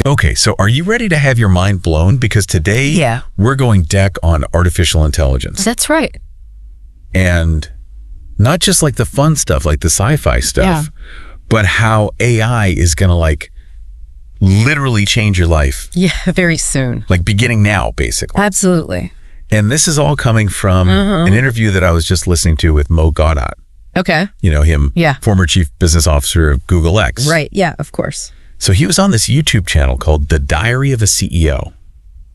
Okay, so are you ready to have your mind blown? Because today we're going deck on artificial intelligence. That's right. And not just like the fun stuff, like the sci-fi stuff, but how AI is going to like literally change your life. Yeah, very soon. Like beginning now, basically. Absolutely. And this is all coming from an interview that I was just listening to with Mo Gaudat. Okay. You know him, former chief business officer of Google X. Right, yeah, of course. So he was on this YouTube channel called The Diary of a CEO.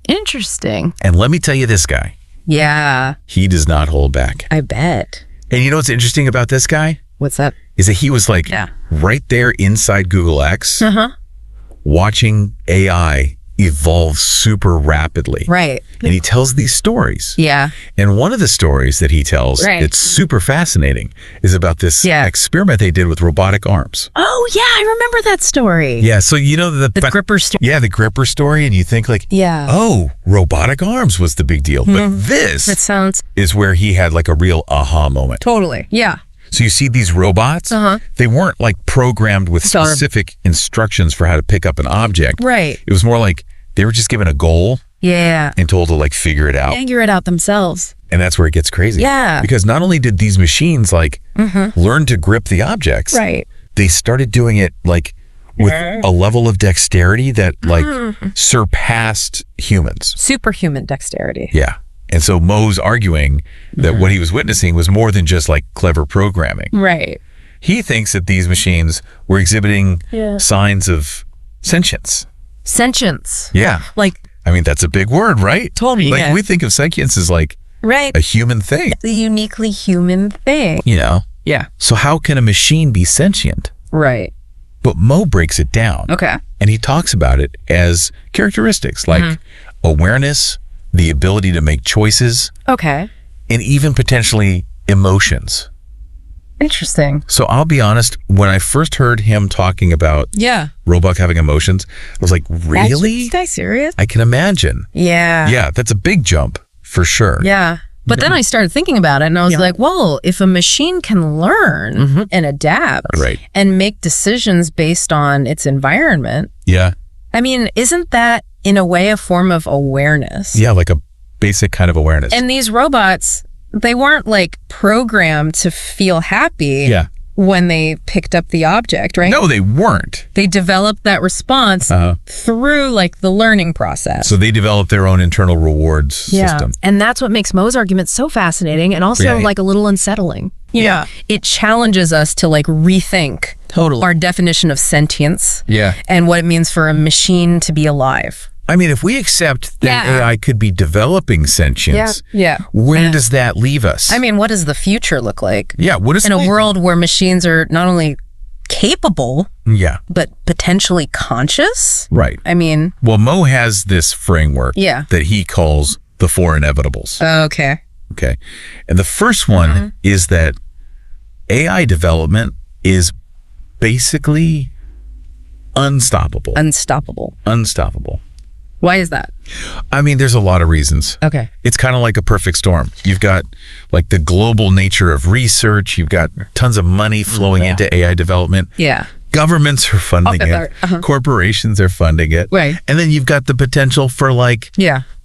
Interesting. And let me tell you this guy. Yeah. He does not hold back. I bet. And you know what's interesting about this guy? What's that? Is that he was like right there inside Google X, watching AI evolve super rapidly. Right. And he tells these stories. Yeah. And one of the stories that he tells, it's super fascinating, is about this experiment they did with robotic arms. Oh, yeah, I remember that story. Yeah, so you know the gripper story. Yeah, the gripper story, and you think like, oh, robotic arms was the big deal. But this is where he had like a real aha moment. Totally, yeah. So you see these robots, they weren't like programmed with specific instructions for how to pick up an object. Right. It was more like they were just given a goal and told to like figure it out. Figure it out themselves. And that's where it gets crazy. Yeah. Because not only did these machines like learn to grip the objects, they started doing it like with a level of dexterity that like surpassed humans. Superhuman dexterity. Yeah. And so Mo's arguing that what he was witnessing was more than just like clever programming. Right. He thinks that these machines were exhibiting signs of sentience. Sentience. Yeah. Like, I mean, that's a big word, right? Totally. Like we think of sentience as like a human thing. The uniquely human thing. You know? Yeah. So how can a machine be sentient? Right. But Mo breaks it down. Okay. And he talks about it as characteristics like awareness, the ability to make choices. Okay. And even potentially emotions. Interesting. So I'll be honest, when I first heard him talking about robots having emotions, I was like, really? Is that serious? I can imagine. Yeah. Yeah, that's a big jump for sure. Yeah. But then I started thinking about it and I was like, well, if a machine can learn and adapt and make decisions based on its environment. Yeah. I mean, isn't that in a way a form of awareness? Yeah, like a basic kind of awareness. And these robots, they weren't like programmed to feel happy when they picked up the object, right? No, they weren't. They developed that response through like the learning process. So they developed their own internal rewards system. And that's what makes Mo's argument so fascinating and also like a little unsettling. You know, it challenges us to like rethink our definition of sentience and what it means for a machine to be alive. I mean, if we accept that AI could be developing sentience, where does that leave us? I mean, what does the future look like? Yeah, what is in a world where machines are not only capable, but potentially conscious? Right. I mean, well, Mo has this framework that he calls the four inevitables. Okay. Okay. And the first one is that AI development is basically unstoppable. Unstoppable. Why is that? I mean, there's a lot of reasons. Okay. It's kind of like a perfect storm. You've got like the global nature of research. You've got tons of money flowing into AI development. Yeah. Governments are funding it. Corporations are funding it. Right. And then you've got the potential for like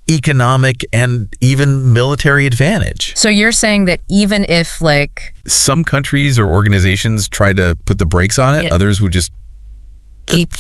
economic and even military advantage. So you're saying that even if like some countries or organizations try to put the brakes on it, others would just keep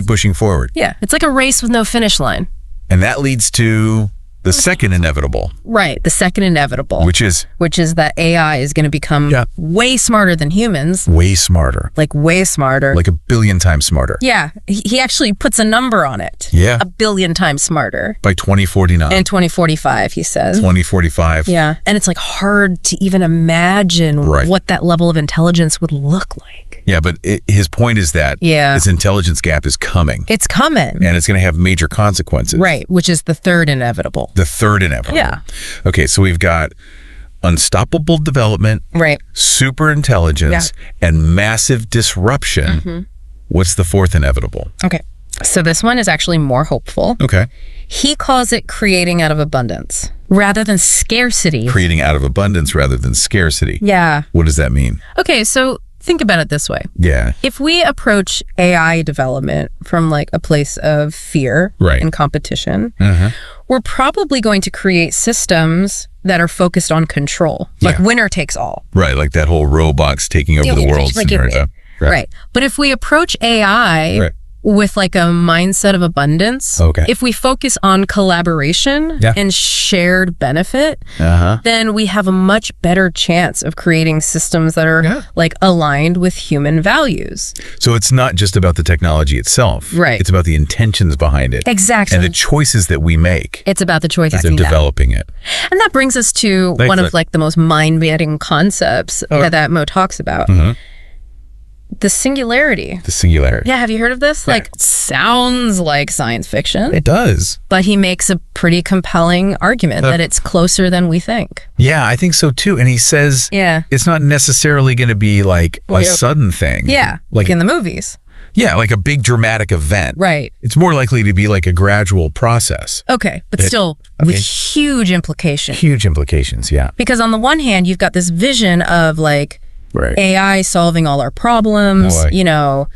pushing forward. Yeah, it's like a race with no finish line. And that leads to the second inevitable. Right, the second inevitable. Which is that AI is going to become way smarter than humans. Way smarter. Like way smarter. Like 1 billion times smarter. Yeah, he actually puts a number on it. Yeah. 1 billion times smarter. By 2049. And 2045, he says. 2045. Yeah, and it's like hard to even imagine what that level of intelligence would look like. Yeah, but his point is that this intelligence gap is coming. It's coming. And it's going to have major consequences. Right, which is the third inevitable. The third inevitable. Yeah. Okay, so we've got unstoppable development, super intelligence, and massive disruption. What's the fourth inevitable? Okay, so this one is actually more hopeful. Okay. He calls it creating out of abundance rather than scarcity. Creating out of abundance rather than scarcity. Yeah. What does that mean? Okay, so think about it this way. Yeah. If we approach AI development from like a place of fear and competition, we're probably going to create systems that are focused on control, like winner takes all. Right, like that whole robots taking over the world scenario. Right. But if we approach AI with like a mindset of abundance, if we focus on collaboration and shared benefit, then we have a much better chance of creating systems that are like aligned with human values. So it's not just about the technology itself. Right. It's about the intentions behind it. Exactly. And the choices that we make. It's about the choices in developing it. And that brings us to one of like the most mind-bending concepts that Mo talks about. The singularity. The singularity. Yeah, have you heard of this? Like, sounds like science fiction. It does. But he makes a pretty compelling argument that it's closer than we think. Yeah, I think so too. And he says it's not necessarily going to be like a sudden thing. Yeah, like in the movies. Yeah, like a big dramatic event. Right. It's more likely to be like a gradual process. Okay, but still with huge implications. Huge implications, yeah. Because on the one hand, you've got this vision of like AI solving all our problems, you know,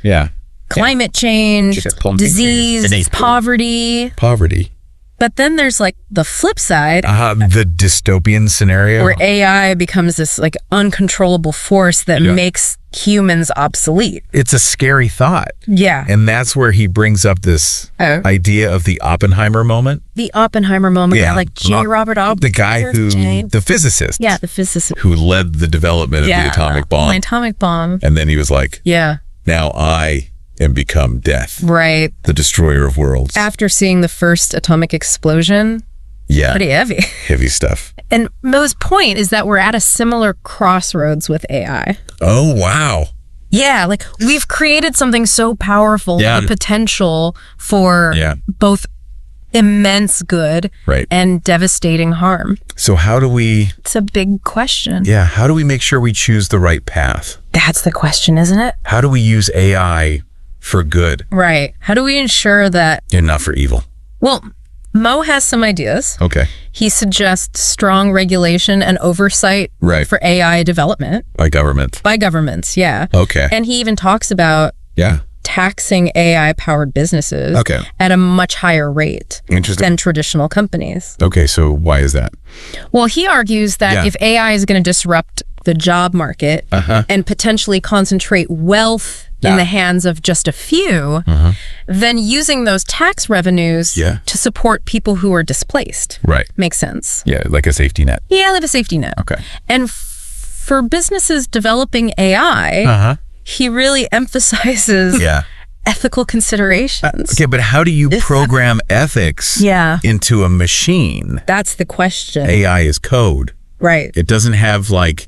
climate change, disease, poverty. But then there's like the flip side. The dystopian scenario. Where AI becomes this like uncontrollable force that makes humans obsolete. It's a scary thought. Yeah. And that's where he brings up this idea of the Oppenheimer moment. The Oppenheimer moment. Yeah. Like J. Robert Oppenheimer. The guy the physicist. Yeah, the physicist. Who led the development of the atomic bomb. The atomic bomb. And then he was like, now I am become death. Right. The destroyer of worlds. After seeing the first atomic explosion. Yeah. Pretty heavy. Heavy stuff. And Mo's point is that we're at a similar crossroads with AI. Oh, wow. Yeah, like we've created something so powerful, the potential for both immense good and devastating harm. So how do we... It's a big question. Yeah, how do we make sure we choose the right path? That's the question, isn't it? How do we use AI for good? Right. How do we ensure that... And not for evil? Well, Mo has some ideas. Okay. He suggests strong regulation and oversight for AI development. By government. By governments, yeah. Okay. And he even talks about taxing AI-powered businesses at a much higher rate than traditional companies. Okay, so why is that? Well, he argues that if AI is going to disrupt the job market and potentially concentrate wealth in the hands of just a few, then using those tax revenues to support people who are displaced makes sense. Yeah, like a safety net. Yeah, like a safety net. Okay. And for businesses developing AI, he really emphasizes ethical considerations. Okay, but how do you program ethics into a machine? That's the question. AI is code. Right. It doesn't have like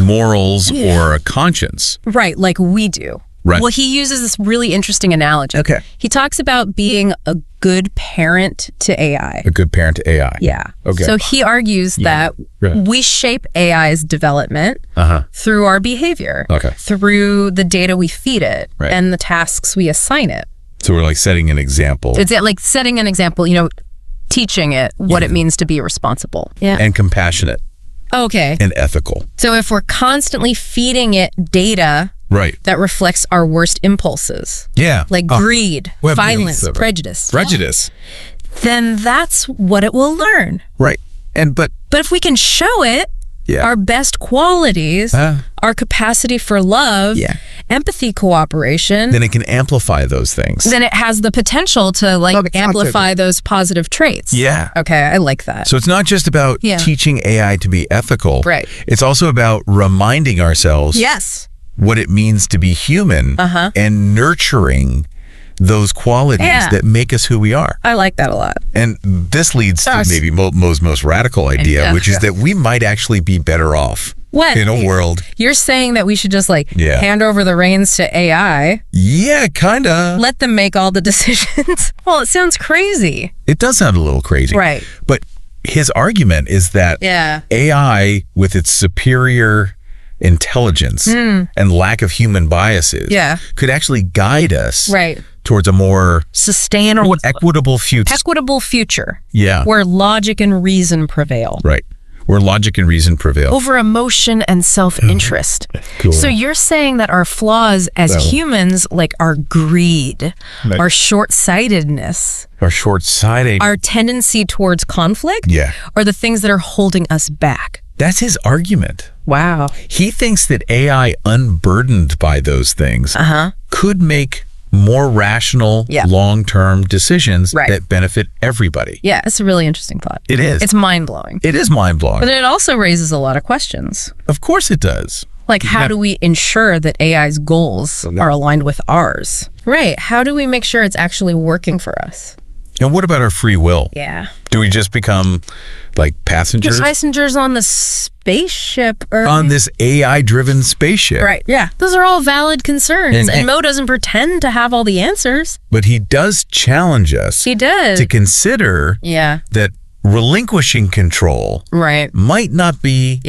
morals or a conscience. Right, like we do. Right. Well, he uses this really interesting analogy. Okay. He talks about being a good parent to AI. A good parent to AI. Yeah. Okay. So he argues that we shape AI's development through our behavior, through the data we feed it, and the tasks we assign it. So we're like setting an example. It's like setting an example, you know, teaching it what it means to be responsible. Yeah. And compassionate. Okay. And ethical. So if we're constantly feeding it data that reflects our worst impulses, like greed, violence, prejudice, then that's what it will learn. Right. And but if we can show it our best qualities, our capacity for love, empathy, cooperation, then it can amplify those things. Then it has the potential to like amplify those positive traits. Yeah. Okay, I like that. So it's not just about teaching AI to be ethical. Right. It's also about reminding ourselves what it means to be human and nurturing those qualities that make us who we are. I like that a lot. And this leads to maybe Mo's most radical idea, which is that we might actually be better off in a world. You're saying that we should just like hand over the reins to AI. Yeah, kind of. Let them make all the decisions. Well, it sounds crazy. It does sound a little crazy. Right. But his argument is that AI, with its superior intelligence and lack of human biases, could actually guide us towards a more sustainable, equitable future. Yeah. Where logic and reason prevail. Right. where logic and reason prevail. Over emotion and self-interest. Cool. So you're saying that our flaws as humans, like our greed, our short-sightedness, our tendency towards conflict, are the things that are holding us back. That's his argument. Wow. He thinks that AI, unburdened by those things, could make more rational, long-term decisions that benefit everybody. Yeah, it's a really interesting thought. It is. It's mind-blowing. It is mind-blowing. But then it also raises a lot of questions. Of course it does. Like, how do we ensure that AI's goals are aligned with ours? Right. How do we make sure it's actually working for us? And what about our free will? Yeah. Do we just become like passengers? Just passengers on the spaceship. On this AI-driven spaceship. Right. Yeah. Those are all valid concerns. And Mo doesn't pretend to have all the answers. But he does challenge us. He does. To consider that relinquishing control might not be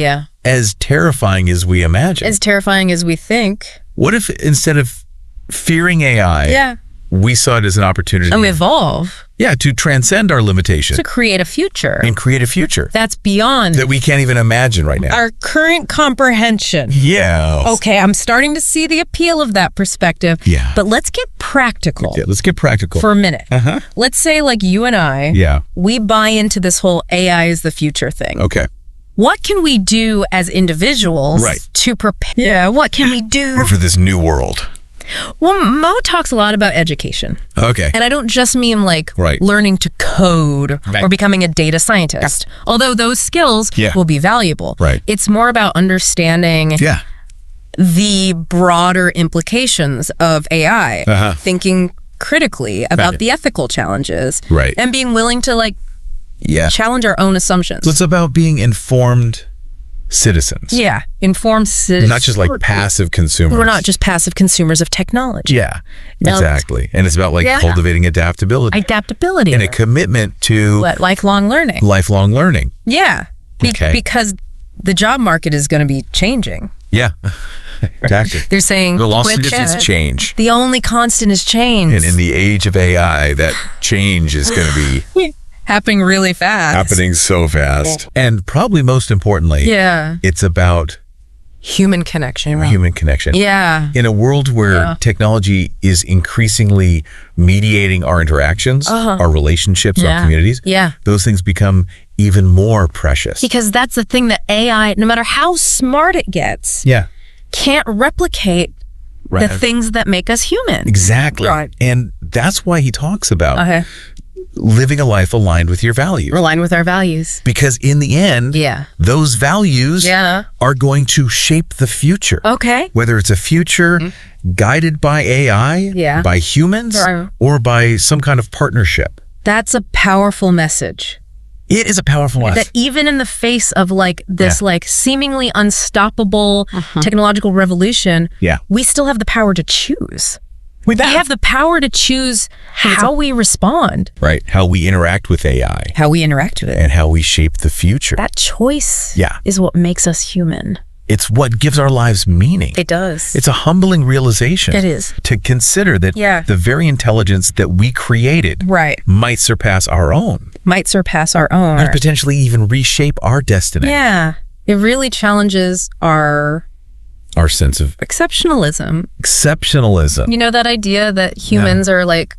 as terrifying as we imagine. As terrifying as we think. What if instead of fearing AI, we saw it as an opportunity and we evolve. Yeah, to transcend our limitations. To create a future. And create a future. That's beyond. That we can't even imagine right now. Our current comprehension. Yeah. Okay, I'm starting to see the appeal of that perspective. Yeah. But let's get practical. Okay, let's get practical. For a minute. Let's say like you and I, we buy into this whole AI is the future thing. Okay. What can we do as individuals to prepare? Yeah, what can we do? For this new world. Well, Mo talks a lot about education. Okay. And I don't just mean like learning to code or becoming a data scientist, although those skills will be valuable. Right. It's more about understanding the broader implications of AI, thinking critically about the ethical challenges, and being willing to like challenge our own assumptions. So it's about being informed citizens. Yeah, informed citizens. Not just like passive consumers. We're not just passive consumers of technology. Yeah, exactly. And it's about like cultivating adaptability. Adaptability. And a commitment to lifelong learning. Lifelong learning. Yeah. Because the job market is going to be changing. Yeah. Exactly. They're saying the loss is change. The only constant is change. And in the age of AI, that change is going to be happening really fast. Happening so fast. And probably most importantly, it's about human connection. Human connection. Yeah. In a world where technology is increasingly mediating our interactions, our relationships, our communities, those things become even more precious. Because that's the thing that AI, no matter how smart it gets, can't replicate the things that make us human. Exactly. Right. And that's why he talks about living a life aligned with your values. Aligned with our values. Because in the end, those values are going to shape the future. Okay. Whether it's a future guided by AI, by humans, or by some kind of partnership. That's a powerful message. It is a powerful message. That even in the face of like this like seemingly unstoppable technological revolution, we still have the power to choose. We have the power to choose how we respond. Right. How we interact with AI. How we interact with it. And how we shape the future. That choice is what makes us human. It's what gives our lives meaning. It does. It's a humbling realization. It is. To consider that the very intelligence that we created might surpass our own. Might surpass our own. And potentially even reshape our destiny. Yeah. It really challenges our sense of exceptionalism. Exceptionalism. You know, that idea that humans are like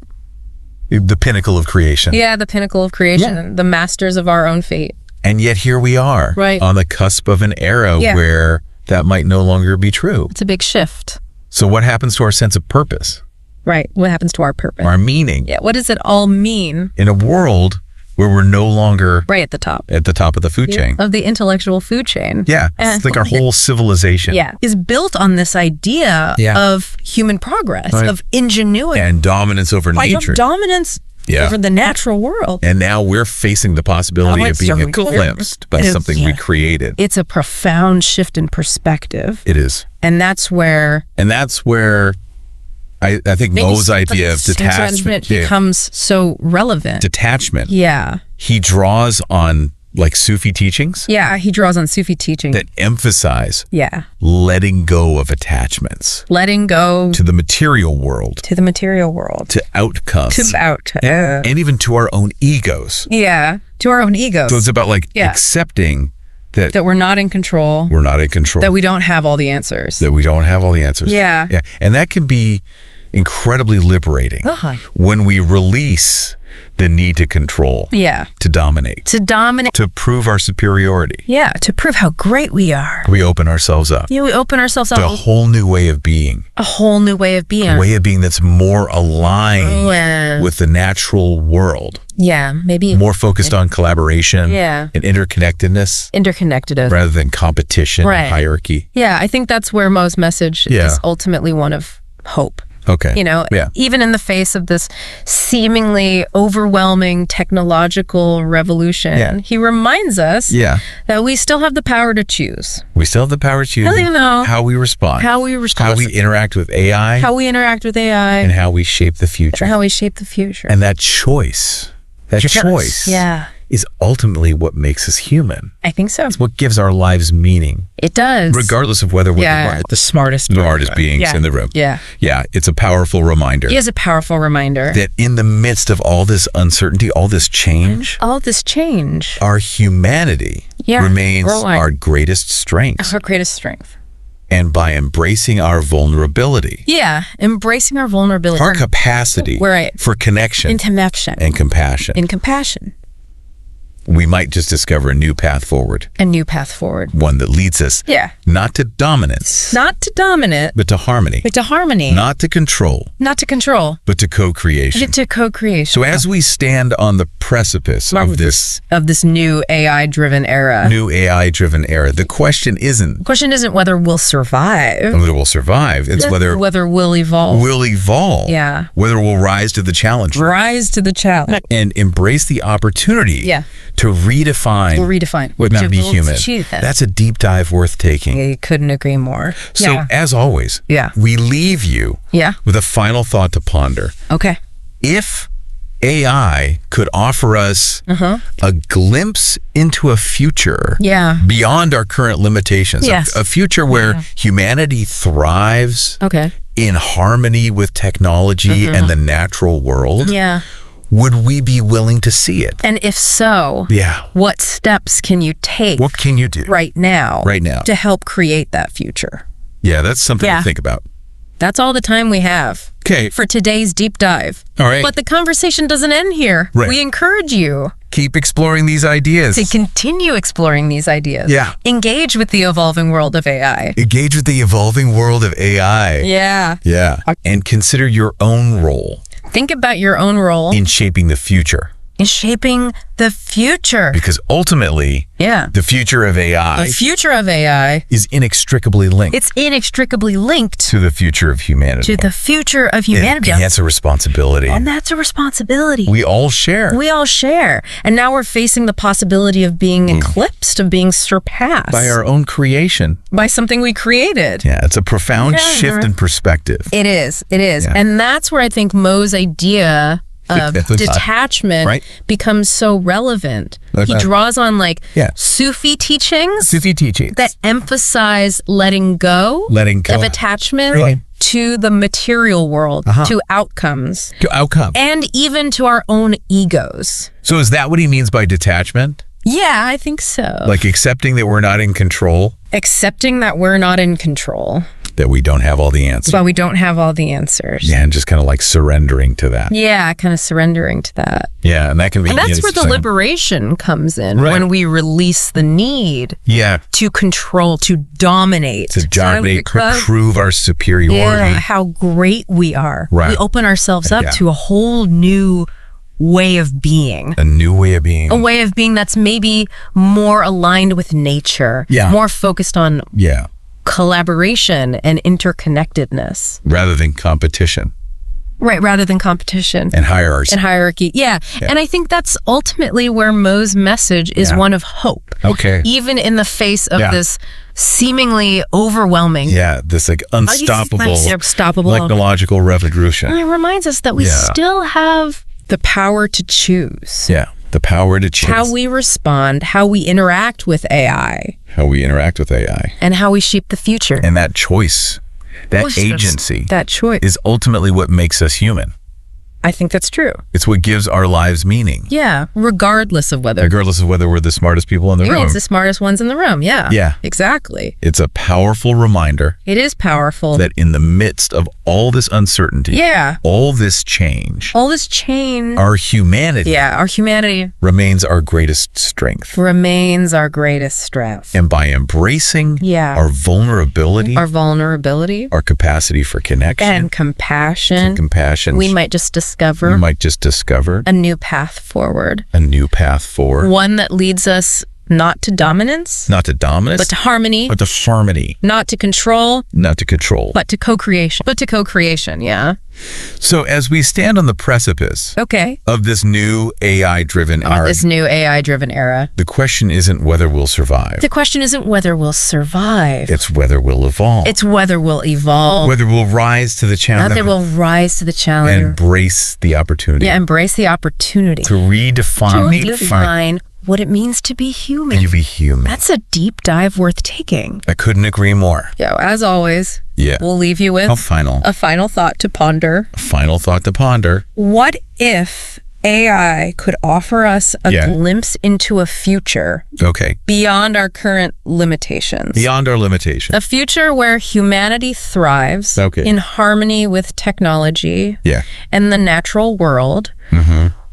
the pinnacle of creation. Yeah, the pinnacle of creation, the masters of our own fate. And yet here we are on the cusp of an era where that might no longer be true. It's a big shift. So what happens to our sense of purpose? Right. What happens to our purpose? Our meaning. Yeah. What does it all mean? In a world where we're no longer at the top. At the top of the food chain. Of the intellectual food chain. Yeah. It's like our whole civilization. Is built on this idea of human progress, of ingenuity. And dominance over nature. Of dominance over the natural world. And now we're facing the possibility of being eclipsed by something we created. It's a profound shift in perspective. It is. And that's where I think Mo's idea of detachment becomes so relevant. Detachment. Yeah. He draws on like Sufi teachings. Yeah, he draws on Sufi teachings. That emphasize letting go of attachments. Letting go. To the material world. To the material world. To outcomes. To outcomes. And even to our own egos. Yeah, to our own egos. So it's about like accepting that we're not in control. We're not in control. That we don't have all the answers. That we don't have all the answers. Yeah. Yeah. And that can be incredibly liberating when we release the need to control. Yeah. To dominate. To dominate. To prove our superiority. Yeah. To prove how great we are. We open ourselves up. Yeah, we open ourselves up. To a whole new way of being. A whole new way of being. A way of being that's more aligned with the natural world. Yeah, maybe. More focused on collaboration and interconnectedness. Rather than competition and hierarchy. Yeah, I think that's where Mo's message is ultimately one of hope. Okay. You know, even in the face of this seemingly overwhelming technological revolution, he reminds us that we still have the power to choose. We still have the power to choose how we respond. How we interact with AI. And how we shape the future. And that choice, is ultimately what makes us human. I think so. It's what gives our lives meaning. It does. Regardless of whether we're the smartest beings in the room. Yeah, it's a powerful reminder. It is a powerful reminder. That in the midst of all this uncertainty, all this change, our humanity remains our greatest strength. Our greatest strength. And by embracing our vulnerability. Yeah, embracing our vulnerability. Our capacity for connection. And compassion. We might just discover a new path forward. One that leads us not to dominance. But to harmony. Not to control. But to co-creation. So as we stand on the precipice of this new AI-driven era. The question isn't whether we'll survive. It's whether we'll evolve. Yeah. Whether we'll rise to the challenge. And embrace the opportunity. To redefine what not be human. That's a deep dive worth taking. I couldn't agree more. So as always, we leave you with a final thought to ponder. Okay. If AI could offer us a glimpse into a future beyond our current limitations, a future where humanity thrives in harmony with technology and the natural world, would we be willing to see it? And if so, what steps can you take? What can you do right now to help create that future? Yeah, that's something to think about. That's all the time we have for today's deep dive. All right. But the conversation doesn't end here. Right. We encourage you. Keep exploring these ideas. To continue exploring these ideas. Yeah. Engage with the evolving world of AI. Yeah. And consider your own role. Think about your own role in shaping the future. Because ultimately, the future of AI is inextricably linked. It's inextricably linked to the future of humanity. And that's a responsibility. We all share. And now we're facing the possibility of being eclipsed, of being surpassed. By our own creation. By something we created. Yeah, it's a profound shift in perspective. It is. Yeah. And that's where I think Mo's idea of detachment becomes so relevant. He draws on Sufi teachings that emphasize letting go of attachment to the material world, to outcomes. And even to our own egos. So is that what he means by detachment? Yeah, I think so. Like accepting that we're not in control? That we don't have all the answers. But we don't have all the answers. Yeah, and just kind of like surrendering to that. Yeah, kind of surrendering to that. Yeah, and that can be... And that's where the liberation comes in, when we release the need to control, to dominate. Prove our superiority. Yeah, how great we are. Right. We open ourselves up to a whole new way of being. A new way of being. A way of being that's maybe more aligned with nature. Yeah. More focused on... collaboration and interconnectedness rather than competition and hierarchy. Yeah. And I think that's ultimately where Mo's message is one of hope, even in the face of this seemingly overwhelming this like unstoppable technological revolution. And it reminds us that we still have the power to choose. The power to choose. How we respond, how we interact with AI. And how we shape the future. And that choice, that agency, is ultimately what makes us human. I think that's true. It's what gives our lives meaning. Yeah, regardless of whether we're the smartest people in the room. It's the smartest ones in the room, yeah. Yeah. Exactly. It's a powerful reminder. It is powerful. That in the midst of all this uncertainty, all this change, our humanity remains our greatest strength. And by embracing our vulnerability, our capacity for connection, and compassion, we might just discover a new path forward. One that leads us not to dominance, but to harmony, not to control, but to co-creation. Yeah. So as we stand on the precipice of this new AI-driven era, the question isn't whether we'll survive. It's whether we'll evolve. Whether we'll rise to the challenge. And embrace the opportunity. To redefine what it means to be human. That's a deep dive worth taking. I couldn't agree more. Yeah, as always, we'll leave you with a final thought to ponder. What if AI could offer us a glimpse into a future beyond our current limitations? A future where humanity thrives in harmony with technology and the natural world.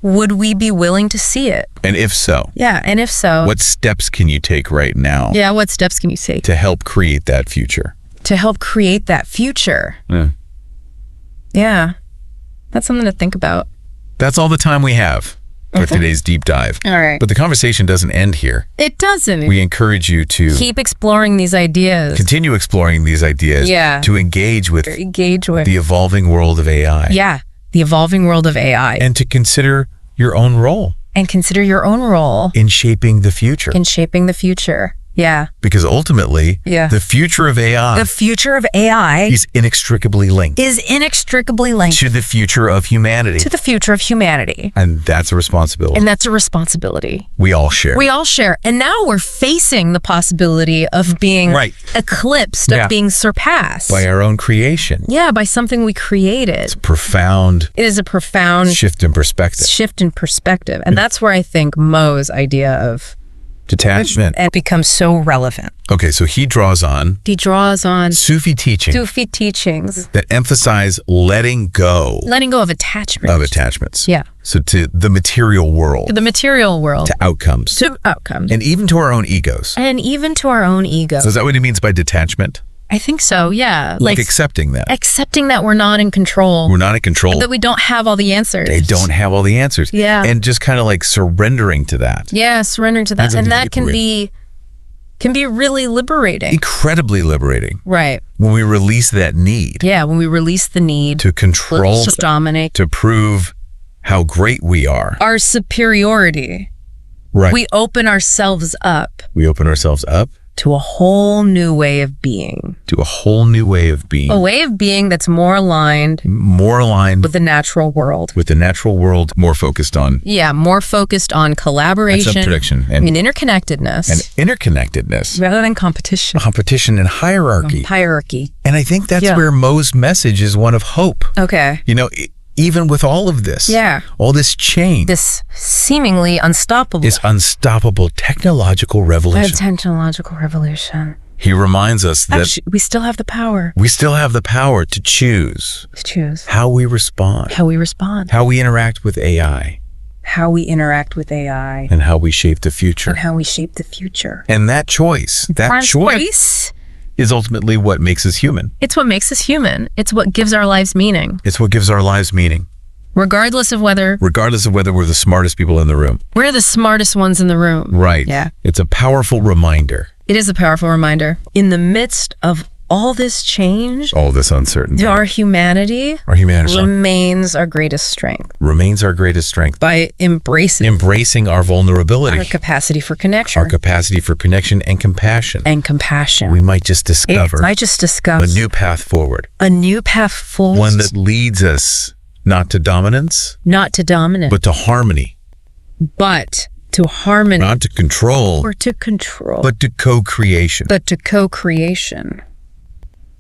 Would we be willing to see it? And if so? What steps can you take right now? What steps can you take? To help create that future. Yeah. That's something to think about. That's all the time we have for today's deep dive. All right. But the conversation doesn't end here. It doesn't. We encourage you to keep exploring these ideas. Continue exploring these ideas. To engage with the evolving world of AI. The evolving world of AI. And to consider your own role. In shaping the future. Because ultimately, the future of AI is inextricably linked to the future of humanity. And that's a responsibility. We all share. And now we're facing the possibility of being eclipsed, of being surpassed. By our own creation. By something we created. It is a profound shift in perspective. And that's where I think Mo's idea of detachment and becomes so relevant. So he draws on Sufi teachings that emphasize letting go of attachments. So to the material world, to outcomes, and even to our own egos. So is that what he means by detachment? I think so, like accepting that we're not in control. That we don't have all the answers. And just kind of like surrendering to that. And that can be really liberating. Incredibly liberating. Right. When we release that need. When we release the need to control, to dominate, to prove how great we are. Our superiority. Right. We open ourselves up. To a whole new way of being. A way of being that's more aligned with the natural world. More focused on. More focused on collaboration. And interconnectedness. Rather than competition. And hierarchy. And I think that's where Mo's message is one of hope. Even with all of this, all this change, this seemingly unstoppable technological revolution. He reminds us that we still have the power. To choose how we respond, how we interact with AI, and how we shape the future. And that choice, is ultimately what makes us human. It's what makes us human. It's what gives our lives meaning. Regardless of whether we're the smartest people in the room. We're the smartest ones in the room. Right. It's a powerful reminder. It is a powerful reminder. In the midst of all this change, all this uncertainty, our humanity remains our greatest strength. By embracing our vulnerability, our capacity for connection, and compassion. We might just discover a new path forward. One that leads us not to dominance, but to harmony. Not to control, but to co-creation.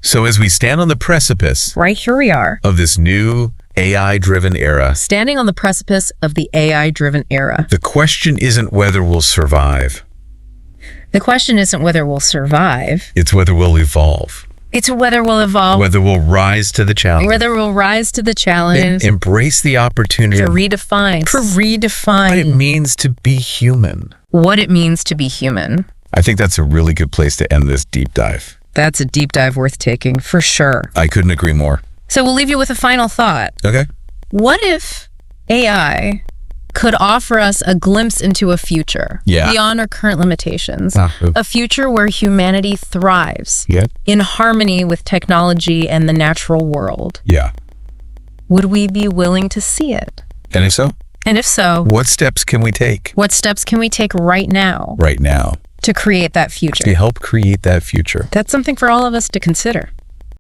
So as we stand on the precipice right here we are of this new AI-driven era. Standing on the precipice of the AI-driven era. The question isn't whether we'll survive. The question isn't whether we'll survive. It's whether we'll evolve. It's whether we'll evolve. Whether we'll rise to the challenge. Whether we'll rise to the challenge. Embrace the opportunity. To redefine. To redefine. What it means to be human. What it means to be human. I think that's a really good place to end this deep dive. That's a deep dive worth taking, for sure. I couldn't agree more. So we'll leave you with a final thought. Okay. What if AI could offer us a glimpse into a future beyond our current limitations? A future where humanity thrives in harmony with technology and the natural world. Yeah. Would we be willing to see it? And if so? And if so, what steps can we take? What steps can we take right now? Right now. To create that future. To help create that future. That's something for all of us to consider.